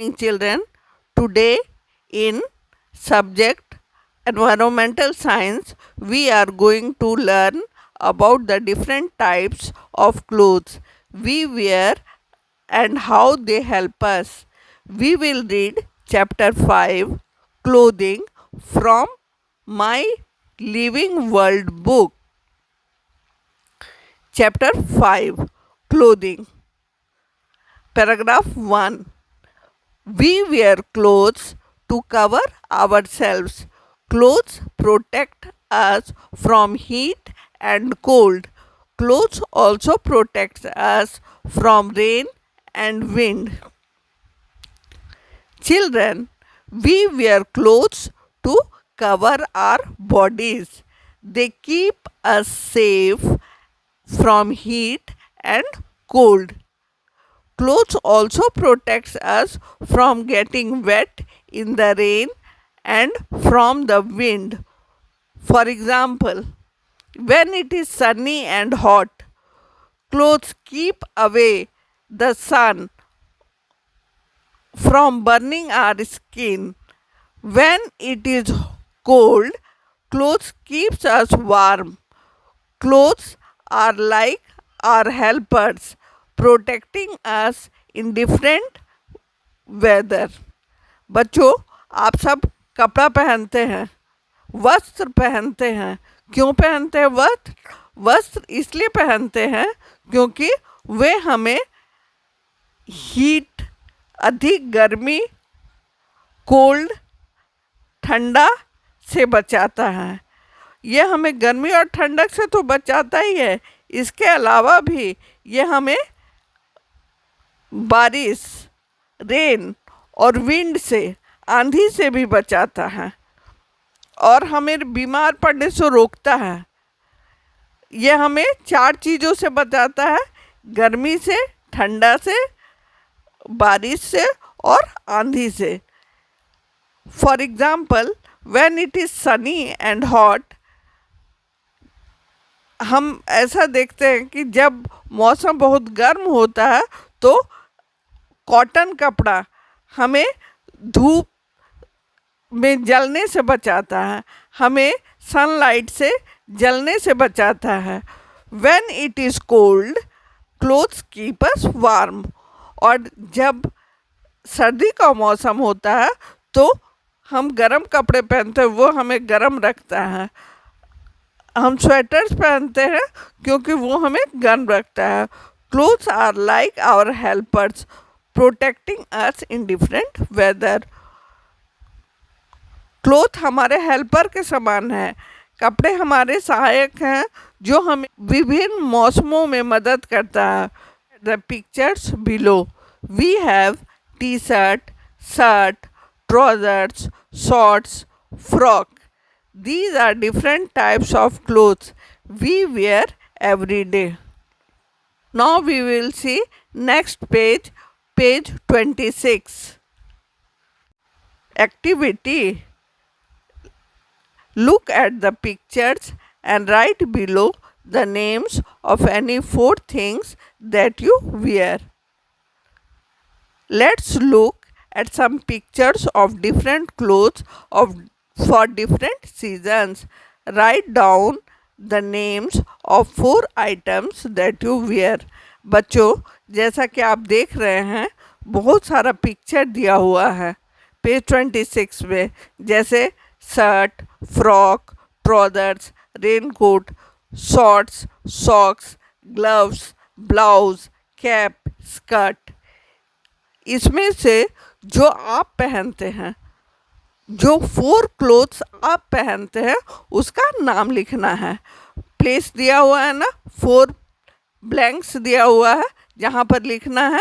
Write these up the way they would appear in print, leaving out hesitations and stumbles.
Morning, children. Today in subject environmental science we are going to learn about the different types of clothes we wear and how they help us. We will read chapter 5 clothing from my living world book. Chapter 5 clothing. Paragraph 1. We wear clothes to cover ourselves. Clothes protect us from heat and cold. Clothes also protect us from rain and wind. Children, we wear clothes to cover our bodies. They keep us safe from heat and cold. Clothes also protects us from getting wet in the rain and from the wind. For example, when it is sunny and hot, clothes keep away the sun from burning our skin. When it is cold, clothes keeps us warm. Clothes are like our helpers, protecting us in different weather. बच्चों, आप सब कपड़ा पहनते हैं, वस्त्र पहनते हैं. क्यों पहनते हैं वस्त्र? वस्त्र इसलिए पहनते हैं क्योंकि वे हमें हीट, अधिक गर्मी, कोल्ड, ठंडा से बचाता है. यह हमें गर्मी और ठंडक से तो बचाता ही है, इसके अलावा भी यह हमें बारिश, रेन और विंड से, आंधी से भी बचाता है और हमें बीमार पड़ने से रोकता है. यह हमें 4 चीज़ों से बचाता है: गर्मी से, ठंडा से, बारिश से और आंधी से. For example, when it is Sunny and hot, हम ऐसा देखते हैं कि जब मौसम बहुत गर्म होता है तो कॉटन कपड़ा हमें धूप में जलने से बचाता है, हमें सनलाइट से जलने से बचाता है. When it is cold, clothes keep us warm. और जब सर्दी का मौसम होता है तो हम गर्म कपड़े पहनते हैं, वो हमें गर्म रखता है. हम स्वेटर्स पहनते हैं क्योंकि वो हमें गर्म रखता है. Clothes are like our helpers, protecting us in different weather. Cloth हमारे हेल्पर के समान है. कपड़े हमारे सहायक हैं जो हमें विभिन्न मौसमों में मदद करता है. The pictures below we have T shirt, shirt, trousers, shorts, frock. These are different types of clothes we wear every day. Now we will see next page, page 26. Activity. Look at the pictures and write below the names of any 4 things that you wear. Let's look at some pictures of different clothes for different seasons. Write down the names of 4 items that you wear. बच्चों, जैसा कि आप देख रहे हैं, बहुत सारा picture दिया हुआ है पेज 26 में, जैसे shirt, frock, trousers, raincoat, shorts, socks, gloves, blouse, cap, skirt. इसमें से जो आप पहनते हैं, जो 4 क्लोथ्स आप पहनते हैं, उसका नाम लिखना है. प्लेस दिया हुआ है ना, 4 ब्लैंक्स दिया हुआ है जहाँ पर लिखना है.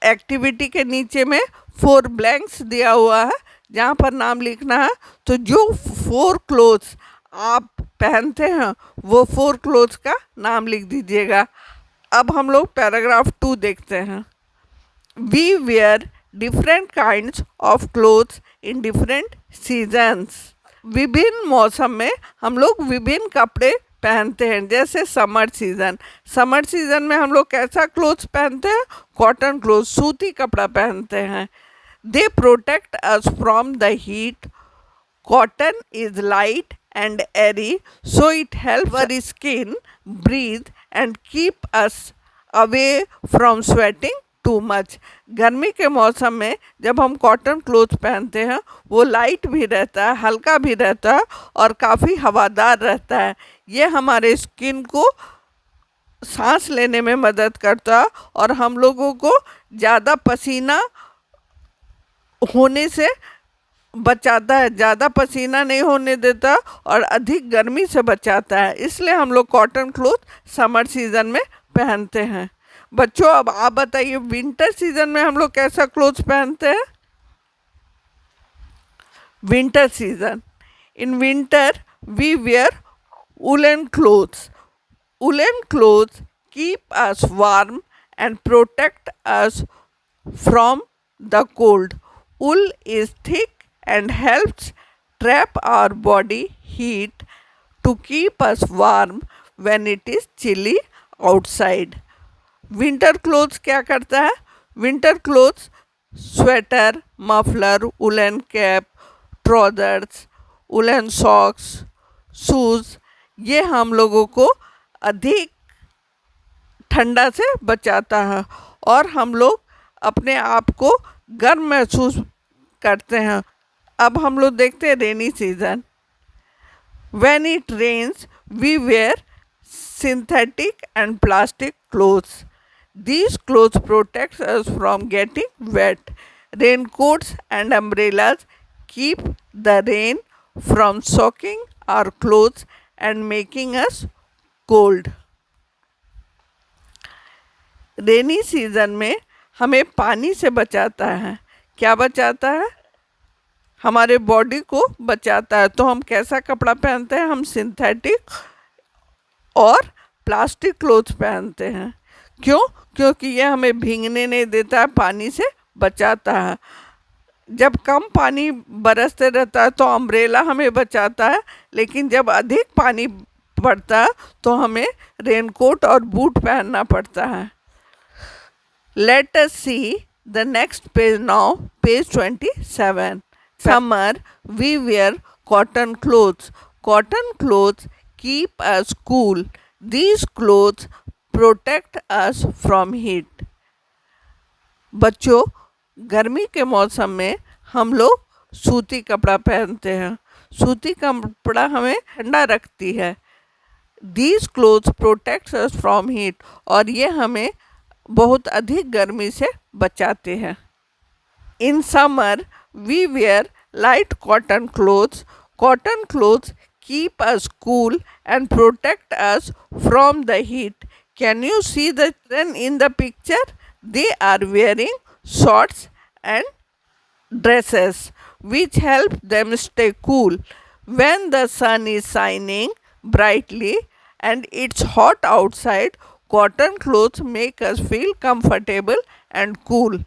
एक्टिविटी के नीचे में 4 ब्लैंक्स दिया हुआ है जहाँ पर नाम लिखना है. तो जो 4 क्लोथ्स आप पहनते हैं वो 4 क्लोथ्स का नाम लिख दीजिएगा. अब हम लोग पैराग्राफ 2 देखते हैं. We wear different kinds of clothes in different seasons. विभिन्न मौसम में हम लोग विभिन्न कपड़े पहनते हैं। जैसे समर सीजन में हम लोग कैसा क्लोथ्स पहनते हैं? कॉटन क्लोथ, सूती कपड़ा पहनते हैं। They protect us from the heat. Cotton is light and airy, so it helps our skin breathe and keep us away from sweating too much. गर्मी के मौसम में जब हम कॉटन क्लोथ पहनते हैं वो लाइट भी रहता है, हल्का भी रहता है और काफ़ी हवादार रहता है। ये हमारे स्किन को सांस लेने में मदद करता है और हम लोगों को ज़्यादा पसीना होने से बचाता है, ज़्यादा पसीना नहीं होने देता और अधिक गर्मी से बचाता है। इसलिए हम लोग कॉटन क्लोथ समर सीज़न में पहनते हैं। बच्चों अब आप बताइए विंटर सीज़न में हम लोग कैसा क्लोथ्स पहनते हैं? Winter season, in winter we wear woolen clothes. Woolen clothes keep us warm and protect us from the cold. Wool is thick and helps trap our body heat to keep us warm when it is chilly outside. Winter clothes क्या करता है? Winter clothes sweater, muffler, woollen cap, trousers, woollen socks, shoes, ये हम लोगों को अधिक ठंडा से बचाता है और हम लोग अपने आप को गर्म महसूस करते हैं। अब हम लोग देखते हैं rainy season. When it rains, we wear synthetic and plastic clothes. These clothes protect us from getting wet. Raincoats and umbrellas keep the rain from soaking our clothes and making us cold. Rainy season में हमें पानी से बचाता है। क्या बचाता है? हमारे बॉडी को बचाता है। तो हम कैसा कपड़ा पहनते हैं? हम सिंथेटिक और प्लास्टिक क्लोथ्स पहनते हैं। क्यों? क्योंकि ये हमें भीगने नहीं देता है, पानी से बचाता है। जब कम पानी बरसते रहता है तो अम्ब्रेला हमें बचाता है, लेकिन जब अधिक पानी पड़ता है तो हमें रेनकोट और बूट पहनना पड़ता है। Let us see the next page now, page 27. Summer, we wear cotton clothes. Cotton clothes keep us cool. These clothes protect us from heat. बच्चों, गर्मी के मौसम में हम लोग सूती कपड़ा पहनते हैं। सूती कपड़ा हमें ठंडा रखती है। These clothes protect us from heat. और ये हमें बहुत अधिक गर्मी से बचाते हैं। In summer, we wear light cotton clothes. Cotton clothes keep us cool and protect us from the heat. Can you see the children in the picture? They are wearing shorts and dresses which help them stay cool. When the sun is shining brightly and it's hot outside, cotton clothes make us feel comfortable and cool.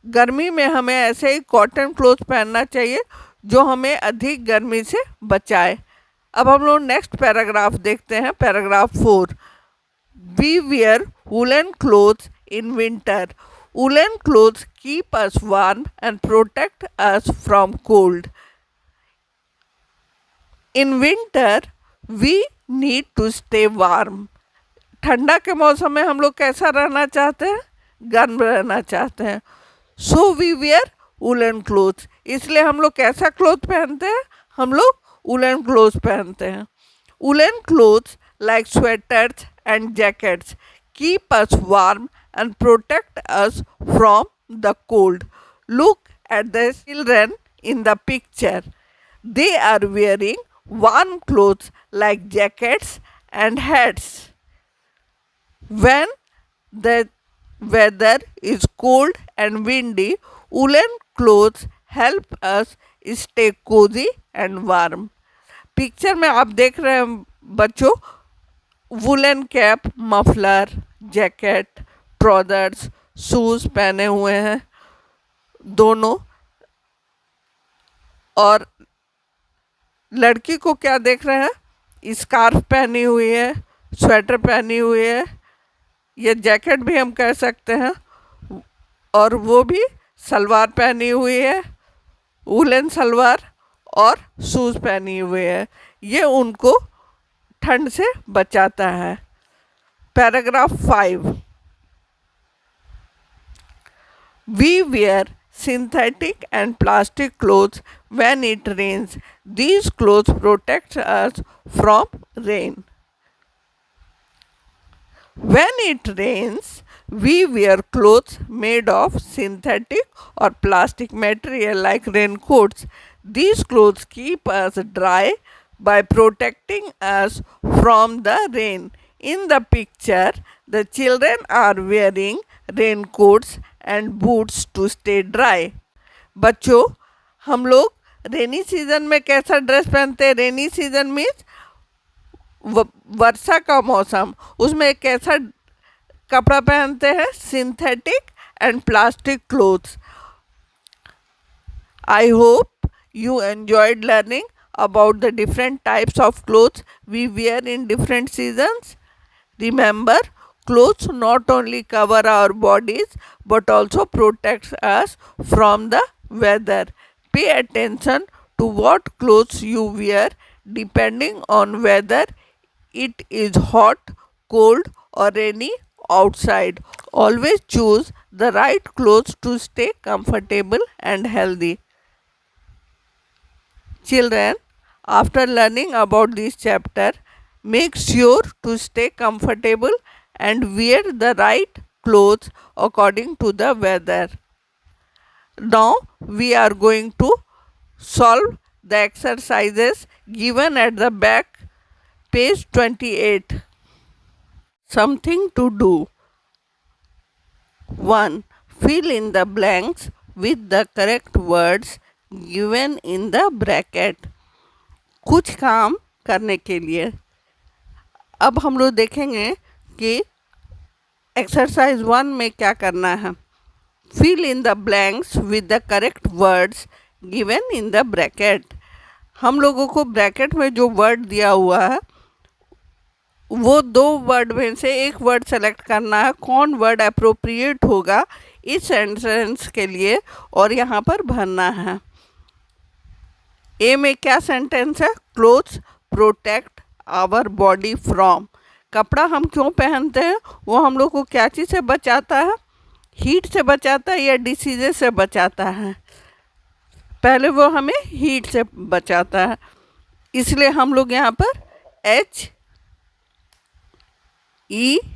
गर्मी में हमें ऐसे ही cotton cloth पहनना चाहिए जो हमें अधिक गर्मी से बचाए। अब हम लोग नेक्स्ट पैराग्राफ देखते हैं, paragraph 4। We wear woollen clothes in winter. Woollen clothes keep us warm and protect us from cold. In winter we need to stay warm. ठंडा के मौसम में हम लोग कैसा रहना चाहते हैं? गर्म रहना चाहते हैं। So we wear woollen clothes. इसलिए हम लोग कैसा क्लोथ पहनते हैं? हम लोग वुलन क्लोथ्स पहनते हैं। Woollen clothes like sweaters and jackets keep us warm and protect us from the cold. Look at the children in the picture. They are wearing warm clothes like jackets and hats. When the weather is cold and windy, woolen clothes help us stay cozy and warm. Picture में आप देख रहे हैं बच्चों, woollen cap, muffler, jacket, trousers, shoes पहने हुए हैं दोनों। और लड़की को क्या देख रहे हैं? स्कार्फ पहनी हुई है, स्वेटर पहनी हुई है, ये जैकेट भी हम कह सकते हैं, और वो भी सलवार पहनी हुई है, वूलन सलवार, और शूज़ पहनी हुई है। ये उनको ठंड से बचाता है। Paragraph 5, we wear synthetic and plastic clothes when it rains. These clothes protect us from rain. When it rains, we wear clothes made of synthetic or plastic material like raincoats. These clothes keep us dry by protecting us from the rain. In the picture, the children are wearing raincoats and boots to stay dry. बच्चों, हम लोग रेनी season में कैसा dress पहनते हैं? Rainy season means वर्षा का मौसम, उसमें एक कैसा कपड़ा पहनते हैं? Synthetic and plastic clothes. I hope you enjoyed learning about the different types of clothes we wear in different seasons. Remember, clothes not only cover our bodies but also protect us from the weather. Pay attention to what clothes you wear depending on whether it is hot, cold, or rainy outside. Always choose the right clothes to stay comfortable and healthy. Children, after learning about this chapter, make sure to stay comfortable and wear the right clothes according to the weather. Now we are going to solve the exercises given at the back, page 28. Something to do. 1. Fill in the blanks with the correct words given in the bracket. कुछ काम करने के लिए अब हम लोग देखेंगे कि एक्सरसाइज 1 में क्या करना है. Fill in the blanks with the correct words given in the bracket. हम लोगों को ब्रैकेट में जो वर्ड दिया हुआ है वो 2 वर्ड में से एक वर्ड सेलेक्ट करना है. कौन वर्ड अप्रोप्रिएट होगा इस सेंटेंस के लिए और यहाँ पर भरना है. ए में क्या सेंटेंस है? Clothes protect our body from. कपड़ा हम क्यों पहनते हैं? वो हम लोग को क्या चीज़ से बचाता है? हीट से बचाता है या डिसीजेस से बचाता है? पहले वो हमें हीट से बचाता है, इसलिए हम लोग यहाँ पर HEAT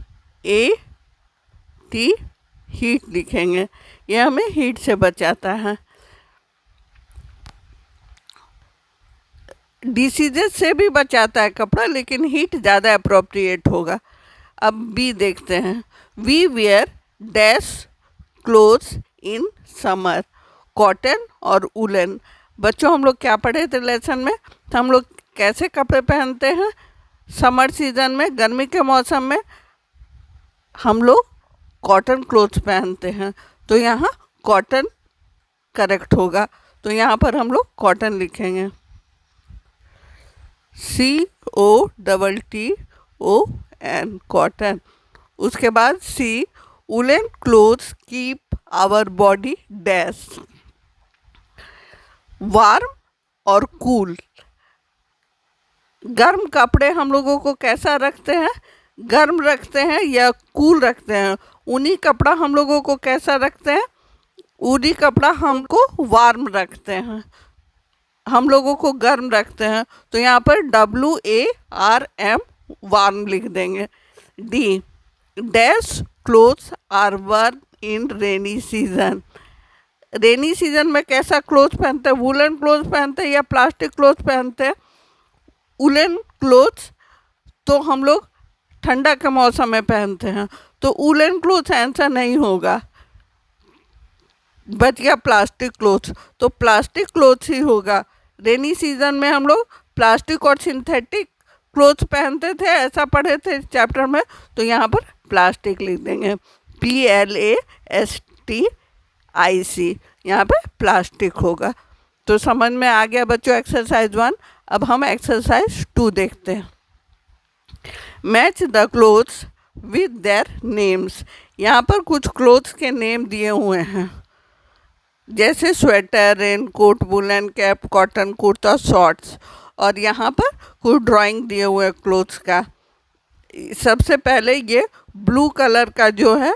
हीट लिखेंगे. ये हमें हीट से बचाता है. डिसीजेस से भी बचाता है कपड़ा, लेकिन हीट ज़्यादा अप्रोप्रिएट होगा. अब बी देखते हैं. We wear dash clothes in summer. Cotton और वूलन. बच्चों, हम लोग क्या पढ़े थे लेसन में? तो हम लोग कैसे कपड़े पहनते हैं समर सीज़न में, गर्मी के मौसम में? हम लोग कॉटन क्लोथ्स पहनते हैं. तो यहाँ कॉटन करेक्ट होगा, तो यहाँ पर हम लोग कॉटन लिखेंगे. COTTON cotton. उसके बाद C woollen clothes keep our body dash. Warm और कूल. गर्म कपड़े हम लोगों को कैसा रखते हैं? गर्म रखते हैं या कूल रखते हैं? ऊनी कपड़ा हम लोगों को कैसा रखते हैं? ऊनी कपड़ा हमको वार्म रखते हैं, हम लोगों को गर्म रखते हैं. तो यहाँ पर WARM वार्म लिख देंगे. D dash clothes are worn in rainy season. Rainy season में कैसा क्लोथ पहनते हैं? वूलन क्लोथ पहनते हैं या प्लास्टिक क्लोथ पहनते हैं? वूलन क्लोथ्स तो हम लोग ठंडा के मौसम में पहनते हैं, तो वूलन क्लोथ आंसर नहीं होगा. बच गया प्लास्टिक क्लोथ्स, तो प्लास्टिक क्लोथ्स ही होगा. रेनी सीजन में हम लोग प्लास्टिक और सिंथेटिक क्लोथ्स पहनते थे, ऐसा पढ़े थे चैप्टर में, तो यहाँ पर प्लास्टिक लिख देंगे. PLASTIC. यहाँ पे प्लास्टिक होगा. तो समझ में आ गया बच्चों एक्सरसाइज 1। अब हम एक्सरसाइज 2 देखते हैं। Match the clothes with their names. यहाँ पर कुछ क्लोथ्स के नेम दिए हुए हैं, जैसे sweater, rain coat, woollen cap, cotton kurta, shorts. और यहाँ पर कुछ ड्राइंग दिए हुए हैं क्लोथ्स का। सबसे पहले ये ब्लू कलर का जो है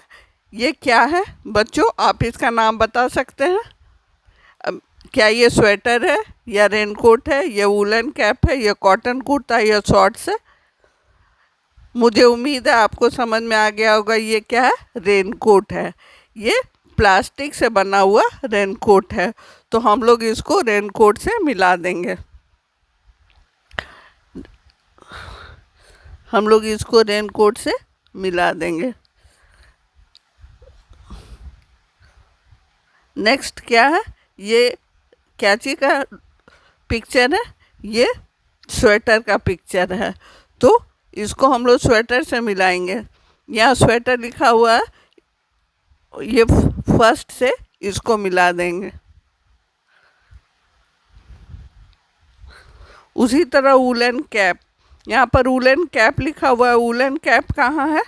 ये क्या है बच्चों, आप इसका नाम बता सकते हैं? क्या ये स्वेटर है या रेन कोट है, या वुलन कैप है, या कॉटन कुर्ता, या शॉर्ट्स है? मुझे उम्मीद है आपको समझ में आ गया होगा ये क्या है, रेन कोट है। ये प्लास्टिक से बना हुआ रेन कोट है, तो हम लोग इसको रेन कोट से मिला देंगे। हम लोग इसको रेन कोट से मिला देंगे। नेक्स्ट क्या है, ये क्या चीज़ का पिक्चर है? ये स्वेटर का पिक्चर है, तो इसको हम लोग स्वेटर से मिलाएंगे। यहाँ स्वेटर लिखा हुआ है, ये फर्स्ट से इसको मिला देंगे। उसी तरह वुलन कैप, यहाँ पर वुलन कैप लिखा हुआ है, वुलन कैप कहाँ है?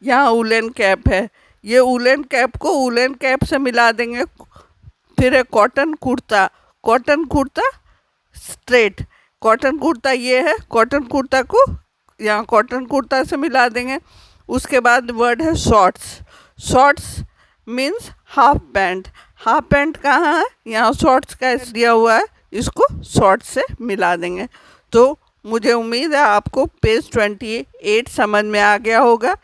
यहाँ वुलन कैप है, ये वुलन कैप को वुलन कैप से मिला देंगे। फिर है cotton kurta, cotton kurta straight, cotton kurta ये है, कॉटन कुर्ता को यहाँ कॉटन कुर्ता से मिला देंगे। उसके बाद वर्ड है shorts, shorts means half pant, half pant कहाँ है? यहाँ शॉर्ट्स का दिया हुआ है, इसको शॉर्ट्स से मिला देंगे। तो मुझे उम्मीद है आपको पेज 28 समझ में आ गया होगा।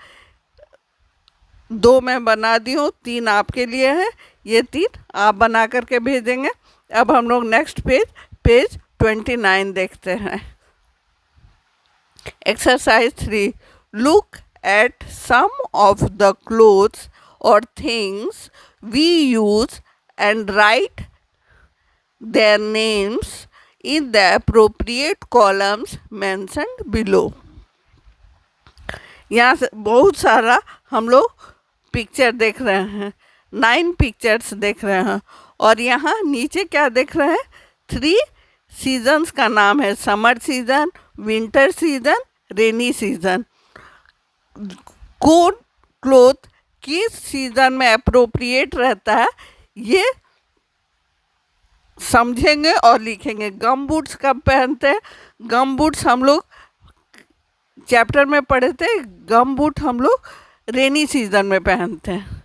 2 मैं बना दी हूँ, 3 आपके लिए है, ये 3 आप बना करके भेजेंगे। अब हम लोग नेक्स्ट पेज 29 देखते हैं। Exercise 3, look at some of the clothes और things we use and write their names in the appropriate columns mentioned below। यहाँ से बहुत सारा हम लोग पिक्चर देख रहे हैं, 9 पिक्चर्स देख रहे हैं, और यहाँ नीचे क्या देख रहे हैं? 3 सीजन्स का नाम है, summer season, winter season, rainy season. कौन क्लोथ किस सीजन में अप्रोप्रिएट रहता है ये समझेंगे और लिखेंगे। गम बूट्स कब पहनते हैं? गम बूट्स हम लोग चैप्टर में पढ़े थे, गम बूट हम लोग रेनी सीजन में पहनते हैं।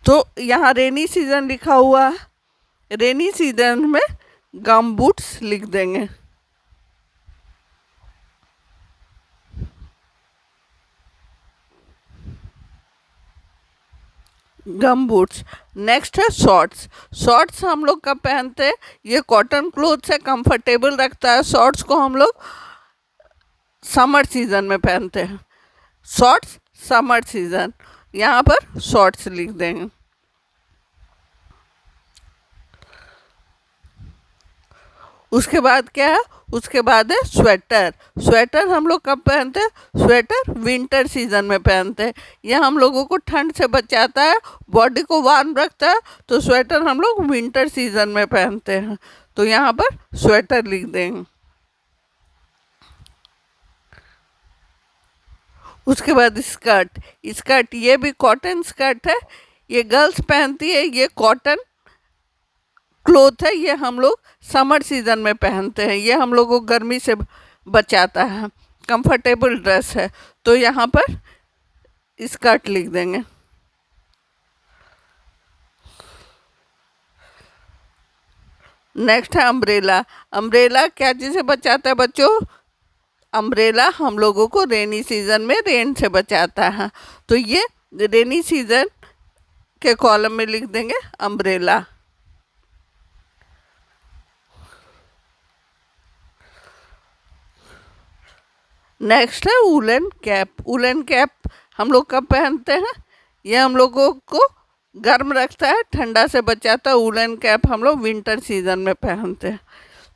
तो यहाँ रेनी सीजन लिखा हुआ है, रेनी सीजन में गम बूट्स लिख देंगे। गम बूट्स। नेक्स्ट है शॉर्ट्स, शॉर्ट्स हम लोग कब पहनते हैं? ये कॉटन क्लोथ से कंफर्टेबल रखता है, शॉर्ट्स को हम लोग समर सीजन में पहनते हैं। शॉर्ट्स समर सीजन, यहाँ पर शॉर्ट्स लिख देंगे। उसके बाद क्या है? उसके बाद है स्वेटर, स्वेटर हम लोग कब पहनते हैं? स्वेटर विंटर सीजन में पहनते हैं। यह हम लोगों को ठंड से बचाता है, बॉडी को वार्म रखता है, तो स्वेटर हम लोग विंटर सीजन में पहनते हैं। तो यहाँ पर स्वेटर लिख देंगे। उसके बाद स्कर्ट, स्कर्ट ये भी कॉटन स्कर्ट है, ये गर्ल्स पहनती है, ये कॉटन क्लोथ है, ये हम लोग समर सीजन में पहनते हैं, ये हम लोगों को गर्मी से बचाता है, कंफर्टेबल ड्रेस है, तो यहाँ पर स्कर्ट लिख देंगे। नेक्स्ट है अम्ब्रेला, अम्ब्रेला क्या चीज़ से बचाता है बच्चों? अम्ब्रेला हम लोगों को रेनी सीजन में रेन से बचाता है, तो ये रेनी सीजन के कॉलम में लिख देंगे अम्ब्रेला। नेक्स्ट है वुलन कैप, वुलन कैप हम लोग कब पहनते हैं? ये हम लोगों को गर्म रखता है, ठंडा से बचाता है। वुलन कैप हम लोग विंटर सीजन में पहनते हैं,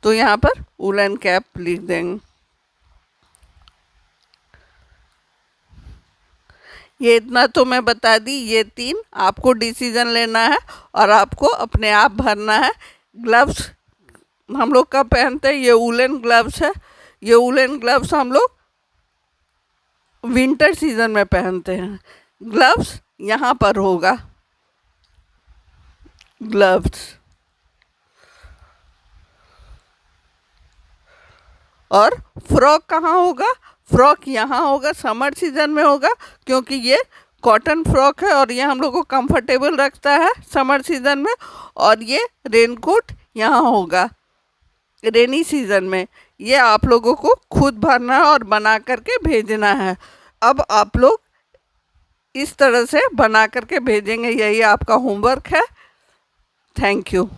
तो यहाँ पर वुलन कैप लिख देंगे। ये इतना तो मैं बता दी, ये 3 आपको डिसीजन लेना है और आपको अपने आप भरना है। ग्लव्स हम लोग कब पहनते हैं? ये वूलन ग्लव्स है। ये वूलन ग्लव्स हम लोग विंटर सीजन में पहनते हैं। ग्लव्स यहाँ पर होगा, ग्लव्स। और फ्रॉक कहाँ होगा? फ्रॉक यहाँ होगा, समर सीजन में होगा, क्योंकि ये कॉटन फ्रॉक है और ये हम लोग को कंफर्टेबल रखता है समर सीजन में। और ये रेनकोट यहाँ होगा रेनी सीजन में। ये आप लोगों को खुद भरना है और बना करके भेजना है। अब आप लोग इस तरह से बना करके भेजेंगे, यही आपका होमवर्क है। Thank you.